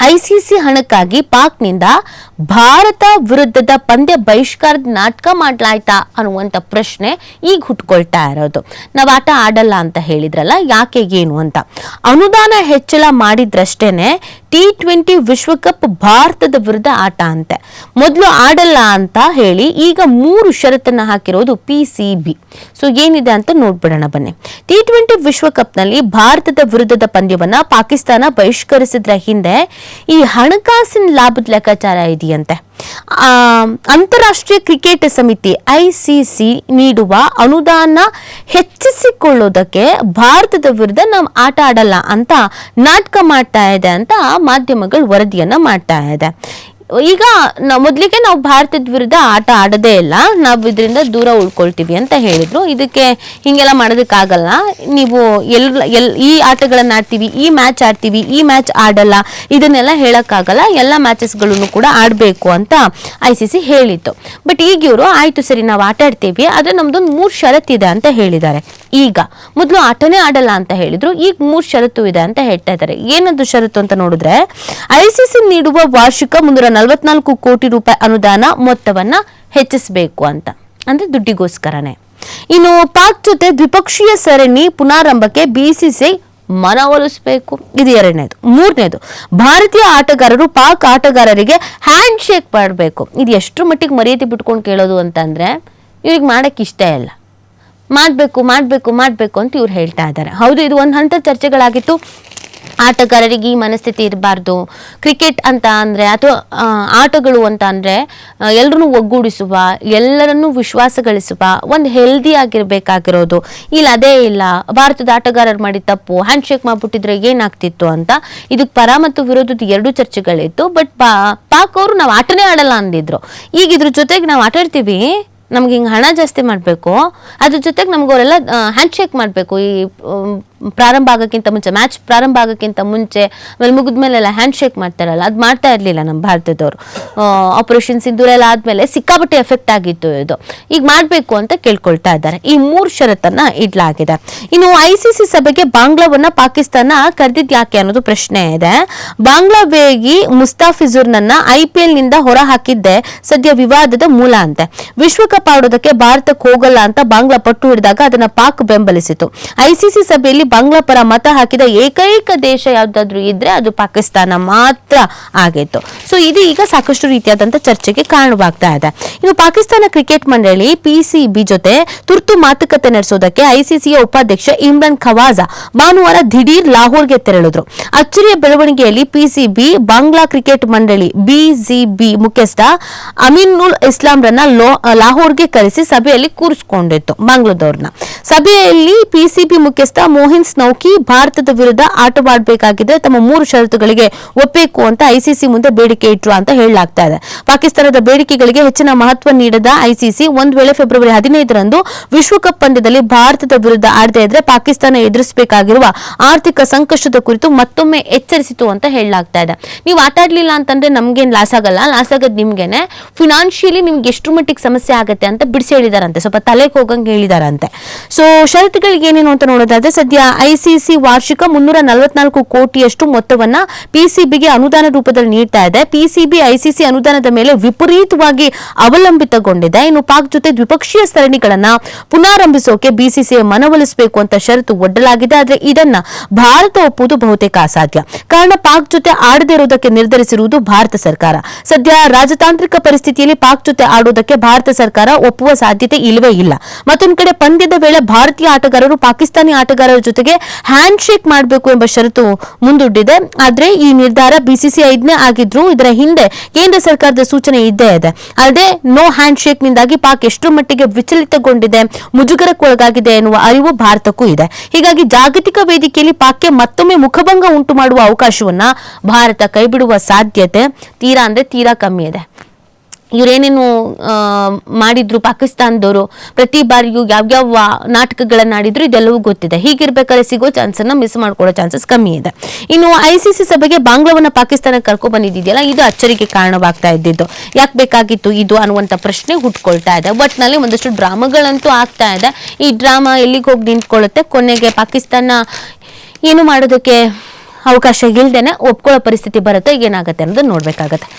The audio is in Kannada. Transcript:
ಐಸಿಸಿ ಹಣಕ್ಕಾಗಿ ಪಾಕ್ನಿಂದ ಭಾರತ ವಿರುದ್ಧದ ಪಂದ್ಯ ಬಹಿಷ್ಕಾರದ ನಾಟಕ ಮಾಡಲಾಯ್ತಾ ಅನ್ನುವಂಥ ಪ್ರಶ್ನೆ ಈಗ ಹುಟ್ಕೊಳ್ತಾ ಇರೋದು. ನಾವು ಆಟ ಆಡಲ್ಲ ಅಂತ ಹೇಳಿದ್ರಲ್ಲ, ಯಾಕೆ ಏನು ಅಂತ. ಅನುದಾನ ಹೆಚ್ಚಳ ಮಾಡಿದ್ರಷ್ಟೇನೆ T20 ವಿಶ್ವಕಪ್ ಭಾರತದ ವಿರುದ್ಧ ಆಟ ಅಂತೆ. ಮೊದಲು ಆಡಲ್ಲ ಅಂತ ಹೇಳಿ ಈಗ 3 ಷರತ್ತನ್ನ ಹಾಕಿರೋದು PCB. ಸೊ ಏನಿದೆ ಅಂತ ನೋಡ್ಬಿಡೋಣ ಬನ್ನಿ. T20 ವಿಶ್ವಕಪ್ನಲ್ಲಿ ಭಾರತದ ವಿರುದ್ಧದ ಪಂದ್ಯವನ್ನ ಪಾಕಿಸ್ತಾನ ಬಹಿಷ್ಕರಿಸಿದ್ರ ಹಿಂದೆ ಈ ಹಣಕಾಸಿನ ಲಾಭದ ಲೆಕ್ಕಾಚಾರ ಇದೆಯಂತೆ. ಅಂತಾರಾಷ್ಟ್ರೀಯ ಕ್ರಿಕೆಟ್ ಸಮಿತಿ ICC ನೀಡುವ ಅನುದಾನ ಹೆಚ್ಚಿಸಿಕೊಳ್ಳೋದಕ್ಕೆ ಭಾರತದ ವಿರುದ್ಧ ನಾವು ಆಟ ಆಡಲ್ಲ ಅಂತ ನಾಟಕ ಮಾಡ್ತಾ ಇದೆ ಅಂತ ಮಾಧ್ಯಮಗಳು ವರದಿಯನ್ನ ಮಾಡ್ತಾ ಇದೆ. ಈಗ ಮೊದಲಿಗೆ ನಾವು ಭಾರತದ ವಿರುದ್ಧ ಆಟ ಆಡೋದೇ ಇಲ್ಲ, ನಾವು ಇದರಿಂದ ದೂರ ಉಳ್ಕೊಳ್ತೀವಿ ಅಂತ ಹೇಳಿದ್ರು. ಇದಕ್ಕೆ ಹಿಂಗೆಲ್ಲ ಮಾಡೋದಕ್ಕಾಗಲ್ಲ, ನೀವು ಈ ಆಟಗಳನ್ನ ಆಡ್ತೀವಿ, ಈ ಮ್ಯಾಚ್ ಆಡ್ತೀವಿ, ಈ ಮ್ಯಾಚ್ ಆಡಲ್ಲ, ಇದನ್ನೆಲ್ಲ ಹೇಳಕ್ಕಾಗಲ್ಲ, ಎಲ್ಲ ಮ್ಯಾಚಸ್ಗಳನ್ನು ಕೂಡ ಆಡಬೇಕು ಅಂತ ICC ಹೇಳಿತ್ತು. ಬಟ್ ಈಗ ಇವರು ಆಯ್ತು ಸರಿ ನಾವು ಆಟ ಆಡ್ತೀವಿ, ಆದ್ರೆ ನಮ್ದೊಂದು 3 ಷರತ್ತಿದೆ ಅಂತ ಹೇಳಿದ್ದಾರೆ. ಈಗ ಮೊದಲು ಆಟನೇ ಆಡಲ್ಲ ಅಂತ ಹೇಳಿದ್ರು, ಈಗ 3 ಷರತ್ತು ಇದೆ ಅಂತ ಹೇಳ್ತಾ ಇದ್ದಾರೆ. ಏನದು ಷರತ್ತು ಅಂತ ನೋಡಿದ್ರೆ, ICC ನೀಡುವ ವಾರ್ಷಿಕ 344 ಕೋಟಿ ರೂಪಾಯಿ ಅನುದಾನ ಮೊತ್ತವನ್ನ ಹೆಚ್ಚಿಸಬೇಕು ಅಂತ, ಅಂದ್ರೆ ದುಡ್ಡಿಗೋಸ್ಕರನೇ. ಇನ್ನು ಪಾಕ್ ಜೊತೆ ದ್ವಿಪಕ್ಷೀಯ ಸರಣಿ ಪುನಾರಂಭಕ್ಕೆ BCCI ಮನವೊಲಿಸಬೇಕು, ಇದು 2ನೇದು. 3ನೇದು, ಭಾರತೀಯ ಆಟಗಾರರು ಪಾಕ್ ಆಟಗಾರರಿಗೆ ಹ್ಯಾಂಡ್ ಶೇಕ್ ಮಾಡಬೇಕು. ಇದು ಎಷ್ಟು ಮಟ್ಟಿಗೆ ಮರ್ಯಾದೆ ಬಿಟ್ಕೊಂಡು ಕೇಳೋದು ಅಂತಂದ್ರೆ, ಇವ್ರಿಗೆ ಮಾಡಕ್ಕೆ ಇಷ್ಟ ಇಲ್ಲ, ಮಾಡ್ಬೇಕು ಅಂತ ಇವ್ರು ಹೇಳ್ತಾ ಇದ್ದಾರೆ. ಹೌದು, ಇದು ಒಂದು ಹಂತ ಚರ್ಚೆಗಳಾಗಿತ್ತು. ಆಟಗಾರರಿಗೆ ಈ ಮನಸ್ಥಿತಿ ಇರಬಾರ್ದು, ಕ್ರಿಕೆಟ್ ಅಂತ ಅಂದರೆ ಅಥವಾ ಆಟಗಳು ಅಂತ ಅಂದರೆ ಎಲ್ಲರನ್ನು ಒಗ್ಗೂಡಿಸುವ, ಎಲ್ಲರನ್ನೂ ವಿಶ್ವಾಸ ಗಳಿಸುವ, ಒಂದು ಹೆಲ್ದಿ ಆಗಿರಬೇಕಾಗಿರೋದು. ಅದೇ ಇಲ್ಲ, ಭಾರತದ ಆಟಗಾರರು ಮಾಡಿದ ತಪ್ಪು, ಹ್ಯಾಂಡ್ ಶೇಕ್ ಮಾಡಿಬಿಟ್ಟಿದ್ರೆ ಏನಾಗ್ತಿತ್ತು ಅಂತ. ಇದಕ್ಕೆ ಪರ ಮತ್ತು ವಿರೋಧದ 2 ಚರ್ಚೆಗಳಿತ್ತು. ಬಟ್ ಪಾಕ್ ಅವರು ನಾವು ಆಟನೇ ಆಡಲ್ಲ ಅಂದಿದ್ರು. ಈಗ ಇದ್ರ ಜೊತೆಗೆ ನಾವು ಆಟ ಆಡ್ತೀವಿ, ನಮ್ಗೆ ಹಿಂಗೆ ಹಣ ಜಾಸ್ತಿ ಮಾಡಬೇಕು, ಅದ್ರ ಜೊತೆಗೆ ನಮ್ಗೆ ಅವರೆಲ್ಲ ಹ್ಯಾಂಡ್ ಶೇಕ್ ಮಾಡಬೇಕು, ಈ ಪ್ರಾರಂಭ ಆಗೋಕ್ಕಿಂತ ಮುಂಚೆ, ಮ್ಯಾಚ್ ಪ್ರಾರಂಭ ಆಗೋಕ್ಕಿಂತ ಮುಂಚೆ, ಆಮೇಲೆ ಮುಗಿದ್ಮೇಲೆಲ್ಲ ಹ್ಯಾಂಡ್ ಶೇಕ್ ಮಾಡ್ತಾರಲ್ಲ, ಅದು ಮಾಡ್ತಾ ಇರಲಿಲ್ಲ ನಮ್ಮ ಭಾರತದವರು. ಆಪರೇಷನ್ ಸಿಂಧೂರ್ ಎಲ್ಲ ಆದಮೇಲೆ ಸಿಕ್ಕಾಪಟ್ಟೆ ಎಫೆಕ್ಟ್ ಆಗಿತ್ತು ಇದು. ಈಗ ಮಾಡಬೇಕು ಅಂತ ಕೇಳ್ಕೊಳ್ತಾ ಇದ್ದಾರೆ. ಈ 3 ಷರತ್ತನ್ನ ಇಡ್ಲಾಗಿದೆ. ಇನ್ನು ICC ಸಭೆಗೆ ಬಾಂಗ್ಲಾವನ್ನ ಪಾಕಿಸ್ತಾನ ಕರೆದಿದ್ ಯಾಕೆ ಅನ್ನೋದು ಪ್ರಶ್ನೆ ಇದೆ. ಬಾಂಗ್ಲಾ ವೇಗಿ ಮುಸ್ತಾಫಿಜುರ್ನನ್ನ IPL ನಿಂದ ಹೊರ ಹಾಕಿದ್ದೆ ಸದ್ಯ ವಿವಾದದ ಮೂಲ ಅಂತೆ. ವಿಶ್ವಕಪ್ ಆಡೋದಕ್ಕೆ ಭಾರತಕ್ಕೆ ಹೋಗಲ್ಲ ಅಂತ ಬಾಂಗ್ಲಾ ಪಟ್ಟು ಹಿಡಿದಾಗ ಅದನ್ನ ಪಾಕ್ ಬೆಂಬಲಿಸಿತು. ICC ಸಭೆಯಲ್ಲಿ ಬಾಂಗ್ಲಾ ಪರ ಮತ ಹಾಕಿದ ಏಕೈಕ ದೇಶ ಯಾವ್ದಾದ್ರು ಇದ್ರೆ ಅದು ಪಾಕಿಸ್ತಾನ ಮಾತ್ರ ಆಗಿತ್ತು. ಸೊ ಇದು ಈಗ ಸಾಕಷ್ಟು ರೀತಿಯಾದಂತ ಚರ್ಚೆಗೆ ಕಾರಣವಾಗ್ತಾ ಇದೆ. ಇನ್ನು ಪಾಕಿಸ್ತಾನ ಕ್ರಿಕೆಟ್ ಮಂಡಳಿ PCB ಜೊತೆ ತುರ್ತು ಮಾತುಕತೆ ನಡೆಸೋದಕ್ಕೆ ICCಯ ಉಪಾಧ್ಯಕ್ಷ ಇಮ್ರಾನ್ ಖವಾಜಾ ಭಾನುವಾರ ದಿಢೀರ್ ಲಾಹೋರ್ಗೆ ತೆರಳಿದ್ರು. ಅಚ್ಚರಿಯ ಬೆಳವಣಿಗೆಯಲ್ಲಿ PCB ಬಾಂಗ್ಲಾ ಕ್ರಿಕೆಟ್ ಮಂಡಳಿ BCB ಮುಖ್ಯಸ್ಥ ಅಮೀನುಲ್ ಇಸ್ಲಾಂ ರನ್ನ ಲಾಹೋರ್ಗೆ ಕರೆಸಿ ಸಭೆಯಲ್ಲಿ ಕೂರಿಸಿಕೊಂಡಿತ್ತು ಬಾಂಗ್ಲಾದವ್ರನ್ನ. ಸಭೆಯಲ್ಲಿ PCB ಮುಖ್ಯಸ್ಥ ಮೋಹಿನ್ ಸ್ನೌಕಿ ಭಾರತದ ವಿರುದ್ಧ ಆಟವಾಡಬೇಕಾಗಿದೆ, ತಮ್ಮ 3 ಷರತ್ತುಗಳಿಗೆ ಒಪ್ಪಬೇಕು ಅಂತ ICC ಮುಂದೆ ಬೇಡಿಕೆ ಇಟ್ರು ಅಂತ ಹೇಳಲಾಗ್ತಾ ಇದೆ. ಪಾಕಿಸ್ತಾನದ ಬೇಡಿಕೆಗಳಿಗೆ ಹೆಚ್ಚಿನ ಮಹತ್ವ ನೀಡದ ICC ಒಂದ್ ವೇಳೆ ಫೆಬ್ರವರಿ 15ರಂದು ವಿಶ್ವಕಪ್ ಪಂದ್ಯದಲ್ಲಿ ಭಾರತದ ವಿರುದ್ಧ ಆಡದೇ ಇದ್ರೆ ಪಾಕಿಸ್ತಾನ ಎದುರಿಸಬೇಕಾಗಿರುವ ಆರ್ಥಿಕ ಸಂಕಷ್ಟದ ಕುರಿತು ಮತ್ತೊಮ್ಮೆ ಎಚ್ಚರಿಸಿತು ಅಂತ ಹೇಳಲಾಗ್ತಾ ಇದೆ. ನೀವು ಆಟ ಆಡ್ಲಿಲ್ಲ ಅಂತಂದ್ರೆ ನಮ್ಗೇನ್ ಲಾಸ್ ಆಗಲ್ಲ, ಲಾಸ್ ಆಗೋದು ನಿಮ್ಗೇನೆ. ಫಿನಾನ್ಷಿಯಲಿ ನಿಮ್ಗೆ ಎಷ್ಟು ಮಟ್ಟಿಗೆ ಸಮಸ್ಯೆ ಆಗುತ್ತೆ ಅಂತ ಬಿಡಿಸಿ ಹೇಳಿದಾರಂತೆ, ಸ್ವಲ್ಪ ತಲೆಗೆ ಹೋಗಂಗೆ ಹೇಳಿದಾರಂತೆ. ಸೊ ಷರತ್ತುಗಳಿಗೆ ಏನೇನು ಅಂತ ನೋಡೋದಾದ್ರೆ, ಸದ್ಯ ICC ವಾರ್ಷಿಕ 344 ಕೋಟಿಯಷ್ಟು ಮೊತ್ತವನ್ನ PCBಗೆ ಅನುದಾನ ರೂಪದಲ್ಲಿ ನೀಡ್ತಾ ಇದೆ. PCB ICC ಅನುದಾನದ ಮೇಲೆ ವಿಪರೀತವಾಗಿ ಅವಲಂಬಿತಗೊಂಡಿದೆ. ಇನ್ನು ಪಾಕ್ ಜೊತೆ ದ್ವಿಪಕ್ಷೀಯ ಸರಣಿಗಳನ್ನ ಪುನಾರಂಭಿಸೋಕೆ BCCI ಮನವೊಲಿಸಬೇಕು ಅಂತ ಷರತ್ತು ಒಡ್ಡಲಾಗಿದೆ. ಆದ್ರೆ ಇದನ್ನ ಭಾರತ ಒಪ್ಪುವುದು ಬಹುತೇಕ ಅಸಾಧ್ಯ. ಕಾರಣ ಪಾಕ್ ಜೊತೆ ಆಡದೇ ಇರುವುದಕ್ಕೆ ನಿರ್ಧರಿಸಿರುವುದು ಭಾರತ ಸರ್ಕಾರ. ಸದ್ಯ ರಾಜತಾಂತ್ರಿಕ ಪರಿಸ್ಥಿತಿಯಲ್ಲಿ ಪಾಕ್ ಜೊತೆ ಆಡುವುದಕ್ಕೆ ಭಾರತ ಸರ್ಕಾರ ಒಪ್ಪುವ ಸಾಧ್ಯತೆ ಇಲ್ಲವೇ ಇಲ್ಲ. ಮತ್ತೊಂದು ಕಡೆ ಪಂದ್ಯದ ವೇಳೆ ಭಾರತೀಯ ಆಟಗಾರರು ಪಾಕಿಸ್ತಾನಿ ಆಟಗಾರರ ಜೊತೆಗೆ ಹ್ಯಾಂಡ್ ಶೇಕ್ ಮಾಡಬೇಕು ಎಂಬ ಷರತ್ತು ಮುಂದೂಡಿದೆ. ಆದ್ರೆ ಈ ನಿರ್ಧಾರ BCCIನೇ ಆಗಿದ್ರು ಇದರ ಹಿಂದೆ ಕೇಂದ್ರ ಸರ್ಕಾರದ ಸೂಚನೆ ಇದ್ದೇ ಇದೆ. ಅಲ್ಲದೆ ನೋ ಹ್ಯಾಂಡ್ ಶೇಕ್ ನಿಂದಾಗಿ ಪಾಕ್ ಎಷ್ಟು ಮಟ್ಟಿಗೆ ವಿಚಲಿತಗೊಂಡಿದೆ, ಮುಜುಗರಕ್ಕೊಳಗಾಗಿದೆ ಎನ್ನುವ ಅರಿವು ಭಾರತಕ್ಕೂ ಇದೆ. ಹೀಗಾಗಿ ಜಾಗತಿಕ ವೇದಿಕೆಯಲ್ಲಿ ಪಾಕ್ಗೆ ಮತ್ತೊಮ್ಮೆ ಮುಖಭಂಗ ಉಂಟು ಮಾಡುವ ಅವಕಾಶವನ್ನ ಭಾರತ ಕೈಬಿಡುವ ಸಾಧ್ಯತೆ ತೀರಾ ಕಮ್ಮಿ ಇದೆ. ಇವರೇನೇನು ಮಾಡಿದ್ರು ಪಾಕಿಸ್ತಾನದವರು, ಪ್ರತಿ ಬಾರಿಯೂ ಯಾವ್ಯಾವ ನಾಟಕಗಳನ್ನ ಆಡಿದ್ರು ಇದೆಲ್ಲವೂ ಗೊತ್ತಿದೆ. ಹೀಗಿರ್ಬೇಕಾದ್ರೆ ಸಿಗೋ ಚಾನ್ಸನ್ನ ಮಿಸ್ ಮಾಡ್ಕೊಳ್ಳೋ ಚಾನ್ಸಸ್ ಕಮ್ಮಿ ಇದೆ. ಇನ್ನು ICC ಸಭೆಗೆ ಬಾಂಗ್ಲಾವನ್ನ ಪಾಕಿಸ್ತಾನ ಕರ್ಕೊ ಬಂದಿದೆಯಲ್ಲ, ಇದು ಅಚ್ಚರಿಗೆ ಕಾರಣವಾಗ್ತಾ ಇದ್ದಿದ್ದು. ಯಾಕೆ ಬೇಕಾಗಿತ್ತು ಇದು ಅನ್ನುವಂಥ ಪ್ರಶ್ನೆ ಹುಟ್ಕೊಳ್ತಾ ಇದೆ. ಒಟ್ನಲ್ಲಿ ಒಂದಷ್ಟು ಡ್ರಾಮಾಗಳಂತೂ ಆಗ್ತಾ ಇದೆ. ಈ ಡ್ರಾಮಾ ಎಲ್ಲಿಗೆ ಹೋಗಿ ನಿಂತ್ಕೊಳ್ಳುತ್ತೆ, ಕೊನೆಗೆ ಪಾಕಿಸ್ತಾನ ಏನು ಮಾಡೋದಕ್ಕೆ ಅವಕಾಶ ಇಲ್ದೇನೆ ಒಪ್ಕೊಳ್ಳೋ ಪರಿಸ್ಥಿತಿ ಬರುತ್ತೆ, ಏನಾಗುತ್ತೆ ಅನ್ನೋದು ನೋಡ್ಬೇಕಾಗತ್ತೆ.